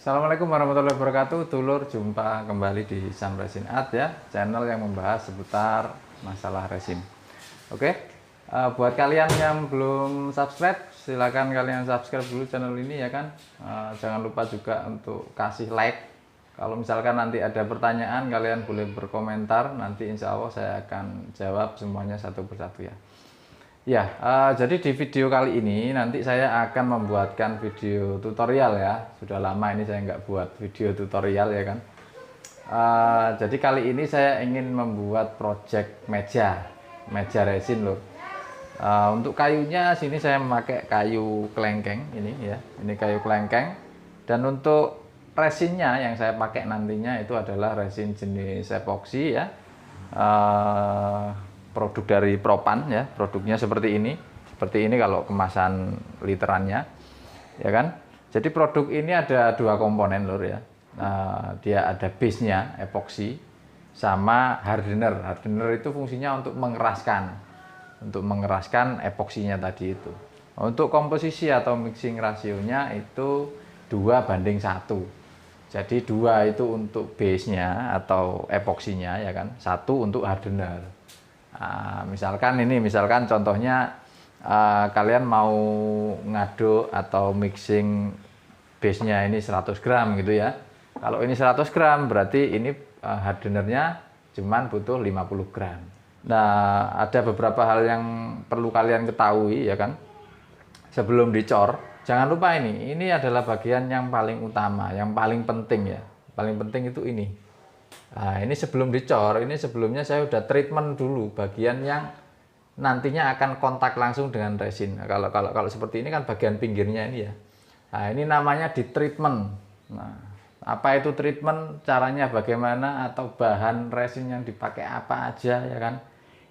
Assalamualaikum warahmatullahi wabarakatuh. Dulur, jumpa kembali di Sam Resin Art ya, channel yang membahas seputar masalah resin. Oke, buat kalian yang belum subscribe, silakan kalian subscribe dulu channel ini ya kan. Jangan lupa juga untuk kasih like. Kalau misalkan nanti ada pertanyaan, kalian boleh berkomentar. Nanti insya Allah saya akan jawab semuanya satu persatu ya. Ya, jadi di video kali ini nanti saya akan membuatkan video tutorial ya. Sudah lama ini saya nggak buat video tutorial ya kan. Jadi kali ini saya ingin membuat project meja resin loh. Untuk kayunya sini saya memakai kayu kelengkeng ini ya. Ini kayu kelengkeng. Dan untuk resinnya yang saya pakai nantinya itu adalah resin jenis epoksi ya. Produk dari Propan ya, produknya seperti ini kalau kemasan literannya ya kan. Jadi produk ini ada dua komponen lur ya. Dia ada base nya epoksi sama hardener. Hardener itu fungsinya untuk mengeraskan epoksinya tadi itu. Untuk komposisi atau mixing rasionya itu 2:1. Jadi 2 itu untuk base nya atau epoksinya ya kan, 1 untuk hardener. Misalkan contohnya kalian mau ngaduk atau mixing base-nya ini 100 gram gitu ya. Kalau ini 100 gram berarti ini hardenernya cuman butuh 50 gram. Nah, ada beberapa hal yang perlu kalian ketahui ya kan. Sebelum dicor, jangan lupa ini adalah bagian yang paling utama, yang paling penting ya. Paling penting itu ini. Nah, ini sebelum dicor, ini sebelumnya saya udah treatment dulu bagian yang nantinya akan kontak langsung dengan resin. Nah, kalau seperti ini kan bagian pinggirnya ini ya. Nah, ini namanya di treatment. Nah, apa itu treatment? Caranya bagaimana atau bahan resin yang dipakai apa aja ya kan?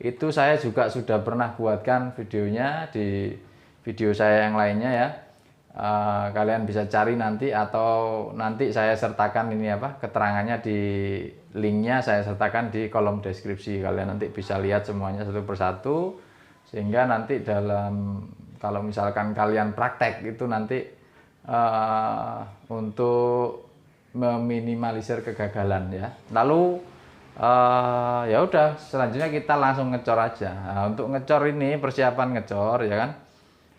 Itu saya juga sudah pernah buatkan videonya di video saya yang lainnya ya. Kalian bisa cari nanti atau nanti saya sertakan ini keterangannya di linknya, saya sertakan di kolom deskripsi. Kalian nanti bisa lihat semuanya satu persatu sehingga nanti kalau misalkan kalian praktek itu nanti untuk meminimalisir kegagalan ya. Lalu ya udah, selanjutnya kita langsung ngecor aja. Nah, untuk ngecor ini persiapan ngecor ya kan.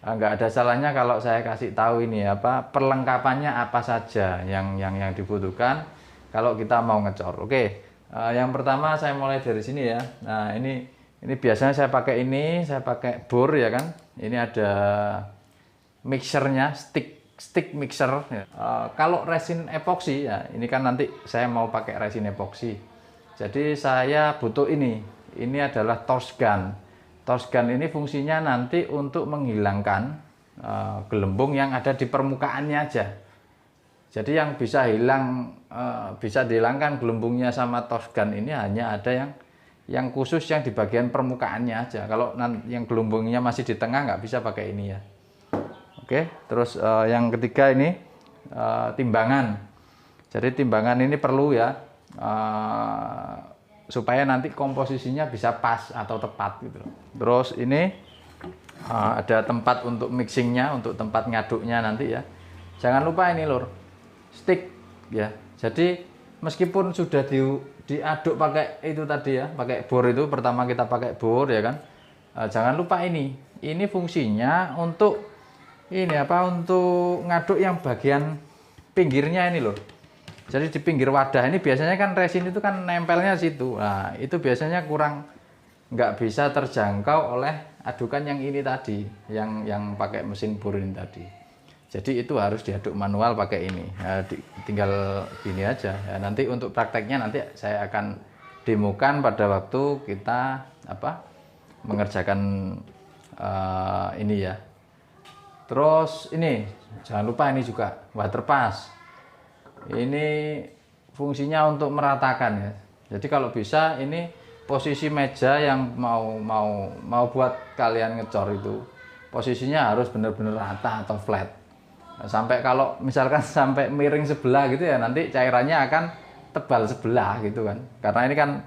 Nggak ada salahnya kalau saya kasih tahu ini perlengkapannya apa saja yang dibutuhkan kalau kita mau ngecor. Oke, yang pertama saya mulai dari sini ya. Nah, ini biasanya saya pakai bor ya kan. Ini ada mixernya, stick mixer ya. Kalau resin epoksi ya, ini kan nanti saya mau pakai resin epoksi, jadi saya butuh ini adalah torch gun. Torch gun ini fungsinya nanti untuk menghilangkan gelembung yang ada di permukaannya aja. Jadi yang bisa dihilangkan gelembungnya sama torch gun ini hanya ada yang khusus yang di bagian permukaannya aja. Kalau yang gelembungnya masih di tengah nggak bisa pakai ini ya. Oke, terus yang ketiga ini timbangan. Jadi timbangan ini perlu ya. Supaya nanti komposisinya bisa pas atau tepat gitu. Terus ini ada tempat untuk mixingnya, untuk tempat ngaduknya nanti ya. Jangan lupa ini lur, stick ya. Jadi meskipun sudah diaduk pakai itu tadi ya, pakai bor itu, pertama kita pakai bor ya kan. Jangan lupa ini fungsinya untuk untuk ngaduk yang bagian pinggirnya ini loh. Jadi di pinggir wadah ini biasanya kan resin itu kan nempelnya situ. Nah, itu biasanya nggak bisa terjangkau oleh adukan yang ini tadi, yang pakai mesin bor ini tadi. Jadi itu harus diaduk manual pakai ini. Nah, tinggal gini aja. Ya, nanti untuk prakteknya nanti saya akan demokan pada waktu kita mengerjakan ini ya. Terus ini jangan lupa ini juga water pass. Ini fungsinya untuk meratakan ya. Jadi kalau bisa ini posisi meja yang mau buat kalian ngecor itu posisinya harus benar-benar rata atau flat. Sampai kalau misalkan sampai miring sebelah gitu ya, nanti cairannya akan tebal sebelah gitu kan. Karena ini kan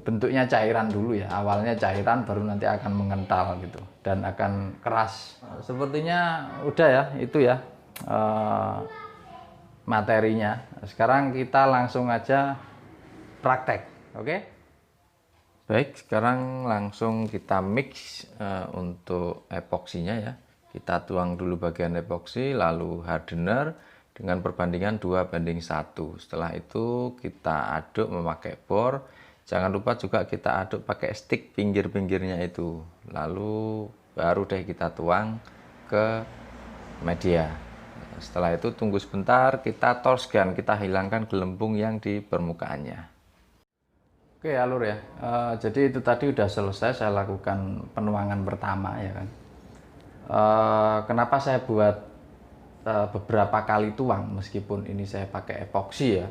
bentuknya cairan dulu ya. Awalnya cairan baru nanti akan mengental gitu dan akan keras. Sepertinya udah ya, itu ya. materinya. Sekarang kita langsung aja praktek, oke? Baik, sekarang langsung kita mix untuk epoksinya ya. Kita tuang dulu bagian epoksi, lalu hardener dengan perbandingan 2:1. Setelah itu kita aduk memakai bor. Jangan lupa juga kita aduk pakai stick pinggir-pinggirnya itu. Lalu baru deh kita tuang ke media. Setelah itu tunggu sebentar, kita torch gun, kita hilangkan gelembung yang di permukaannya. Oke alur ya, jadi itu tadi udah selesai saya lakukan penuangan pertama ya kan. Kenapa saya buat beberapa kali tuang meskipun ini saya pakai epoksi ya,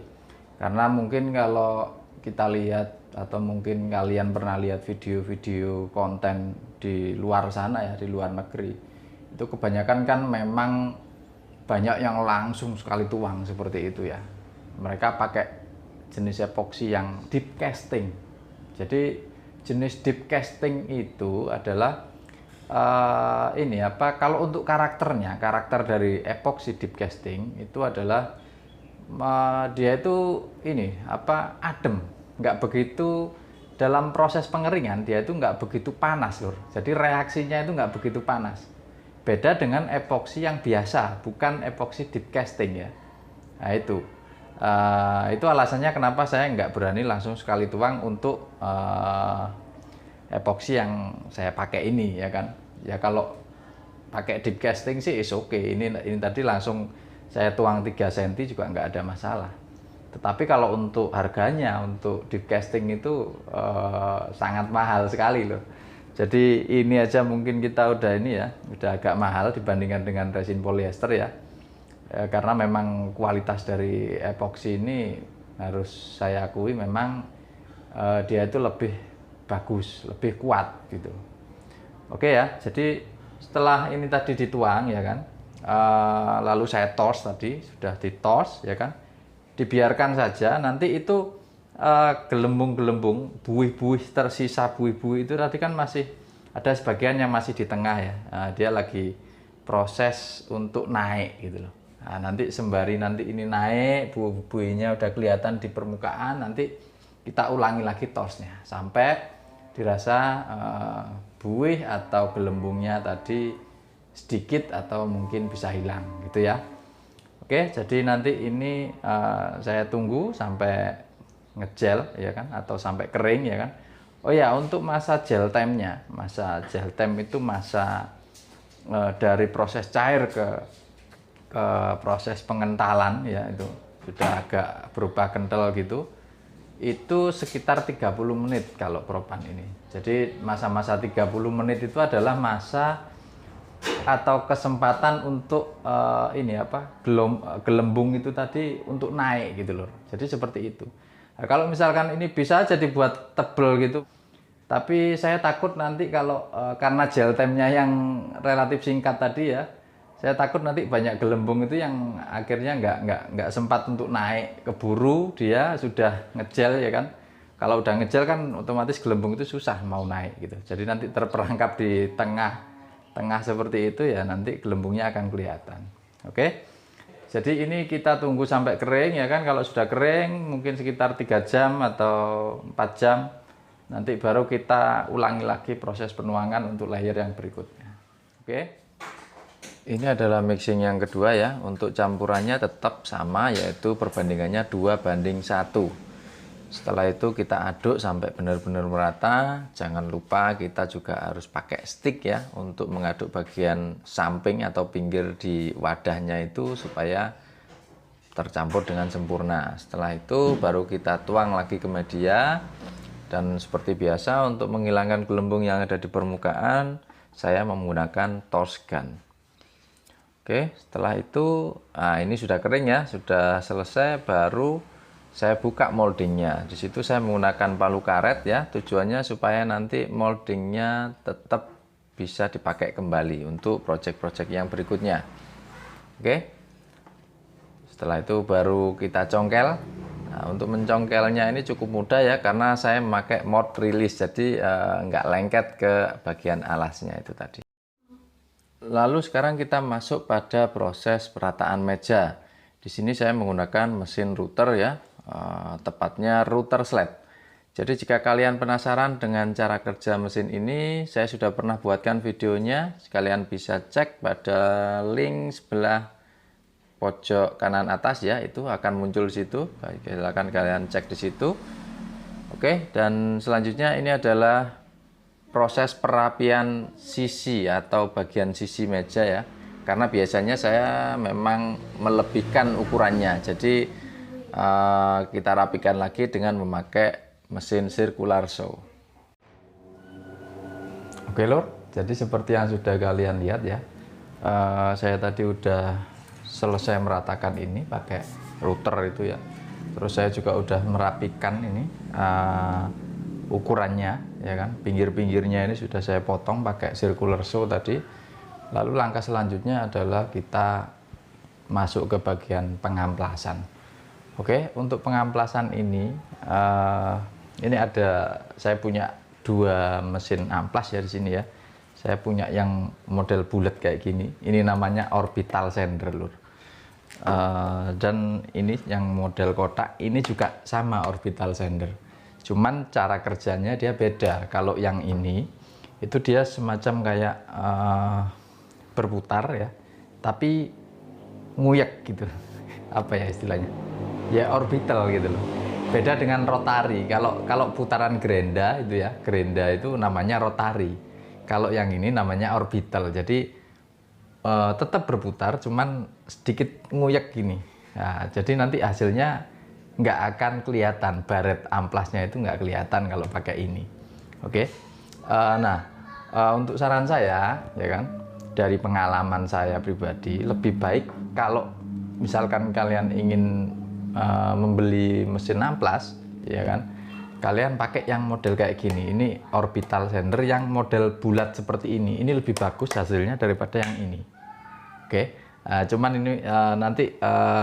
karena mungkin kalau kita lihat atau mungkin kalian pernah lihat video-video konten di luar sana ya, di luar negeri, itu kebanyakan kan memang banyak yang langsung sekali tuang seperti itu ya. Mereka pakai jenis epoksi yang deep casting. Jadi jenis deep casting itu adalah ini apa, kalau untuk karakternya, karakter dari epoksi deep casting itu adalah dia itu ini apa, adem, nggak begitu dalam proses pengeringan, dia itu nggak begitu panas lur. Jadi reaksinya itu nggak begitu panas. Beda dengan epoksi yang biasa, bukan epoksi deep casting ya. Nah itu alasannya kenapa saya nggak berani langsung sekali tuang untuk epoksi yang saya pakai ini ya kan. Ya kalau pakai deep casting sih is oke. Ini tadi langsung saya tuang 3 cm juga nggak ada masalah. Tetapi kalau untuk harganya untuk deep casting itu sangat mahal sekali loh. Jadi ini aja mungkin kita udah ini ya, udah agak mahal dibandingkan dengan resin polyester ya. Karena memang kualitas dari epoksi ini harus saya akui memang dia itu lebih bagus, lebih kuat gitu. Oke ya, jadi setelah ini tadi dituang ya kan, lalu saya torch tadi, sudah ditorch ya kan, dibiarkan saja nanti itu gelembung-gelembung, buih-buih, tersisa buih-buih itu tadi kan masih ada sebagian yang masih di tengah ya. Dia lagi proses untuk naik gitu loh. Nah, nanti sembari nanti ini naik, buih-buihnya udah kelihatan di permukaan, nanti kita ulangi lagi torchnya sampai dirasa buih atau gelembungnya tadi sedikit atau mungkin bisa hilang gitu ya. Oke, jadi nanti ini saya tunggu sampai ngegel ya kan, atau sampai kering ya kan. Oh ya, untuk masa gel time-nya, masa gel time itu masa dari proses cair ke proses pengentalan ya, itu sudah agak berubah kental gitu. Itu sekitar 30 menit kalau propan ini. Jadi masa-masa 30 menit itu adalah masa atau kesempatan untuk ini apa, gelembung itu tadi untuk naik gitu loh. Jadi seperti itu. Nah, kalau misalkan ini bisa aja dibuat tebel gitu, tapi saya takut nanti kalau karena gel time-nya yang relatif singkat tadi ya, saya takut nanti banyak gelembung itu yang akhirnya nggak sempat untuk naik, keburu dia sudah ngegel ya kan. Kalau udah ngegel kan otomatis gelembung itu susah mau naik gitu. Jadi nanti terperangkap di tengah seperti itu ya, nanti gelembungnya akan kelihatan. Oke. Jadi ini kita tunggu sampai kering ya kan. Kalau sudah kering mungkin sekitar 3 jam atau 4 jam, nanti baru kita ulangi lagi proses penuangan untuk layer yang berikutnya. Oke. Ini adalah mixing yang kedua ya. Untuk campurannya tetap sama, yaitu perbandingannya 2:1. Setelah itu kita aduk sampai benar-benar merata. Jangan lupa kita juga harus pakai stick ya untuk mengaduk bagian samping atau pinggir di wadahnya itu supaya tercampur dengan sempurna. Setelah itu baru kita tuang lagi ke media, dan seperti biasa untuk menghilangkan gelembung yang ada di permukaan saya menggunakan torch gun. Oke, setelah itu ini sudah kering ya, sudah selesai, baru saya buka moldingnya. Di situ saya menggunakan palu karet ya, tujuannya supaya nanti moldingnya tetap bisa dipakai kembali untuk project-project yang berikutnya. Oke, setelah itu baru kita congkel. Nah, untuk mencongkelnya ini cukup mudah ya, karena saya memakai mode release, jadi nggak lengket ke bagian alasnya itu tadi. Lalu sekarang kita masuk pada proses perataan meja. Di sini saya menggunakan mesin router ya, tepatnya router sled. Jadi jika kalian penasaran dengan cara kerja mesin ini, saya sudah pernah buatkan videonya. Kalian bisa cek pada link sebelah pojok kanan atas ya, itu akan muncul di situ. Silakan kalian cek di situ. Oke, dan selanjutnya ini adalah proses perapian sisi atau bagian sisi meja ya. Karena biasanya saya memang melebihkan ukurannya. Jadi kita rapikan lagi dengan memakai mesin circular saw. Oke lor, jadi seperti yang sudah kalian lihat ya, saya tadi udah selesai meratakan ini pakai router itu ya. Terus saya juga udah merapikan ini ukurannya ya kan, pinggir-pinggirnya ini sudah saya potong pakai circular saw tadi. Lalu langkah selanjutnya adalah kita masuk ke bagian pengamplasan. Oke, untuk pengamplasan ini ada, saya punya dua mesin amplas ya di sini ya. Saya punya yang model bulat kayak gini. Ini namanya orbital sander lur. Dan ini yang model kotak ini juga sama orbital sander. Cuman cara kerjanya dia beda. Kalau yang ini itu dia semacam kayak berputar ya, tapi nguyek gitu. Apa ya istilahnya? Ya orbital gitu loh. Beda dengan rotari. Kalau putaran gerenda itu ya, gerenda itu namanya rotari. Kalau yang ini namanya orbital. Jadi tetap berputar, cuman sedikit nguyek gini. Nah, jadi nanti hasilnya nggak akan kelihatan, baret amplasnya itu nggak kelihatan kalau pakai ini. Oke. Untuk saran saya, ya kan, dari pengalaman saya pribadi, lebih baik kalau misalkan kalian ingin membeli mesin amplas ya kan, kalian pakai yang model kayak gini. Ini orbital sander yang model bulat seperti ini lebih bagus hasilnya daripada yang ini. Oke, cuman ini nanti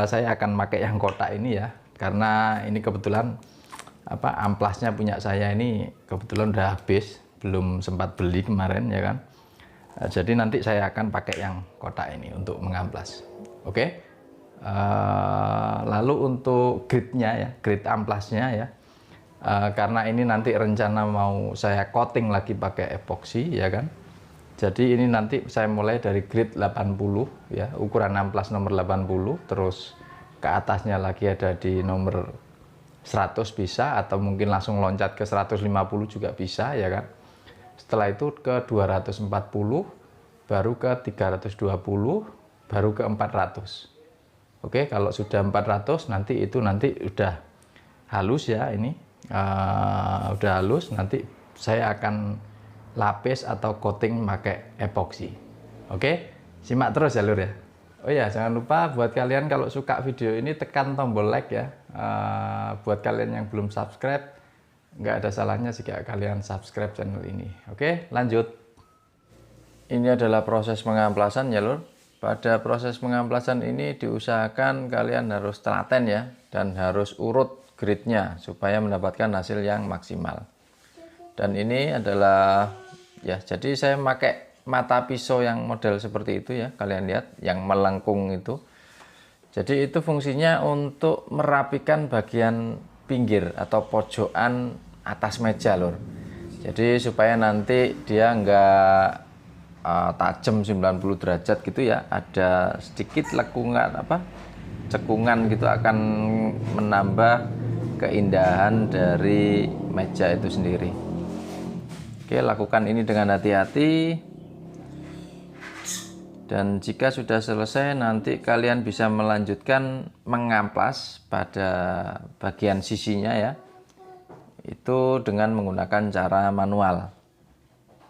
saya akan pakai yang kotak ini ya, karena ini kebetulan amplasnya punya saya ini kebetulan udah habis, belum sempat beli kemarin ya kan. Jadi nanti saya akan pakai yang kotak ini untuk mengamplas. Oke. Lalu untuk gridnya ya, grid amplasnya ya, karena ini nanti rencana mau saya coating lagi pakai epoksi ya kan. Jadi ini nanti saya mulai dari grid 80 ya, ukuran amplas nomor 80, terus ke atasnya lagi ada di nomor 100 bisa, atau mungkin langsung loncat ke 150 juga bisa ya kan. Setelah itu ke 240, baru ke 320, baru ke 400. Oke, kalau sudah 400 nanti udah halus ya, ini udah halus, nanti saya akan lapis atau coating pakai epoksi. Oke, simak terus ya lur ya. Oh ya, jangan lupa buat kalian kalau suka video ini tekan tombol like ya. Buat kalian yang belum subscribe, nggak ada salahnya jika kalian subscribe channel ini. Oke, lanjut. Ini adalah proses pengamplasan ya lur. Pada proses pengamplasan ini diusahakan kalian harus telaten ya, dan harus urut gridnya supaya mendapatkan hasil yang maksimal. Dan ini adalah ya, jadi saya pakai mata pisau yang model seperti itu ya, kalian lihat yang melengkung itu. Jadi itu fungsinya untuk merapikan bagian pinggir atau pojokan atas meja lur. Jadi supaya nanti dia enggak tajam 90 derajat gitu ya, ada sedikit lekungan cekungan gitu, akan menambah keindahan dari meja itu sendiri. Oke, lakukan ini dengan hati-hati, dan jika sudah selesai nanti kalian bisa melanjutkan mengamplas pada bagian sisinya ya, itu dengan menggunakan cara manual.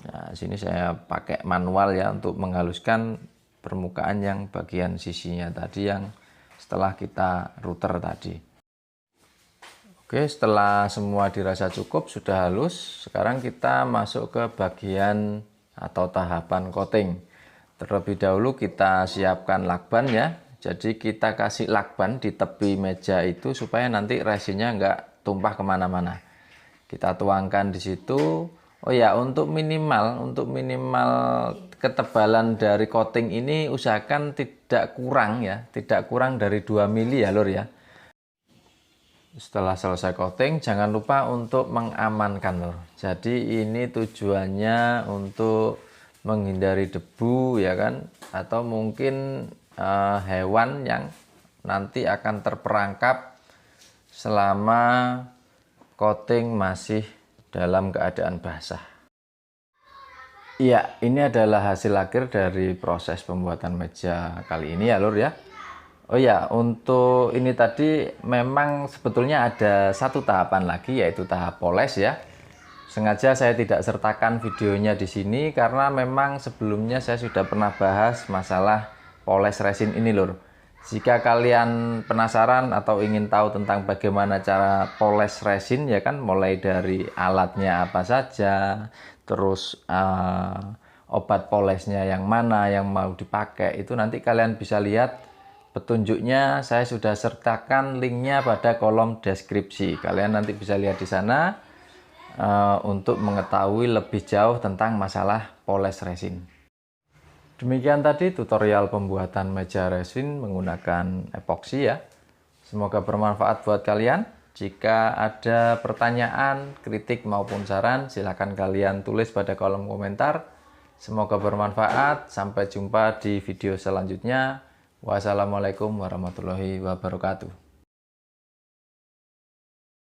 Nah, sini saya pakai manual ya untuk menghaluskan permukaan yang bagian sisinya tadi yang setelah kita router tadi. Oke, setelah semua dirasa cukup, sudah halus, sekarang kita masuk ke bagian atau tahapan coating. Terlebih dahulu kita siapkan lakban ya. Jadi kita kasih lakban di tepi meja itu supaya nanti resinnya nggak tumpah kemana-mana. Kita tuangkan di situ. Oh ya, untuk minimal ketebalan dari coating ini usahakan tidak kurang ya, tidak kurang dari 2 mili ya lur ya. Setelah selesai coating, jangan lupa untuk mengamankan lur. Jadi ini tujuannya untuk menghindari debu ya kan, atau mungkin hewan yang nanti akan terperangkap selama coating masih dalam keadaan basah. Iya, ini adalah hasil akhir dari proses pembuatan meja kali ini ya lur ya. Oh ya, untuk ini tadi memang sebetulnya ada satu tahapan lagi, yaitu tahap poles ya. Sengaja saya tidak sertakan videonya di sini karena memang sebelumnya saya sudah pernah bahas masalah poles resin ini lur. Jika kalian penasaran atau ingin tahu tentang bagaimana cara poles resin ya kan, mulai dari alatnya apa saja, terus obat polesnya yang mana yang mau dipakai, itu nanti kalian bisa lihat petunjuknya. Saya sudah sertakan linknya pada kolom deskripsi. Kalian nanti bisa lihat di sana untuk mengetahui lebih jauh tentang masalah poles resin. Demikian tadi tutorial pembuatan meja resin menggunakan epoksi ya. Semoga bermanfaat buat kalian. Jika ada pertanyaan, kritik maupun saran, silahkan kalian tulis pada kolom komentar. Semoga bermanfaat. Sampai jumpa di video selanjutnya. Wassalamualaikum warahmatullahi wabarakatuh.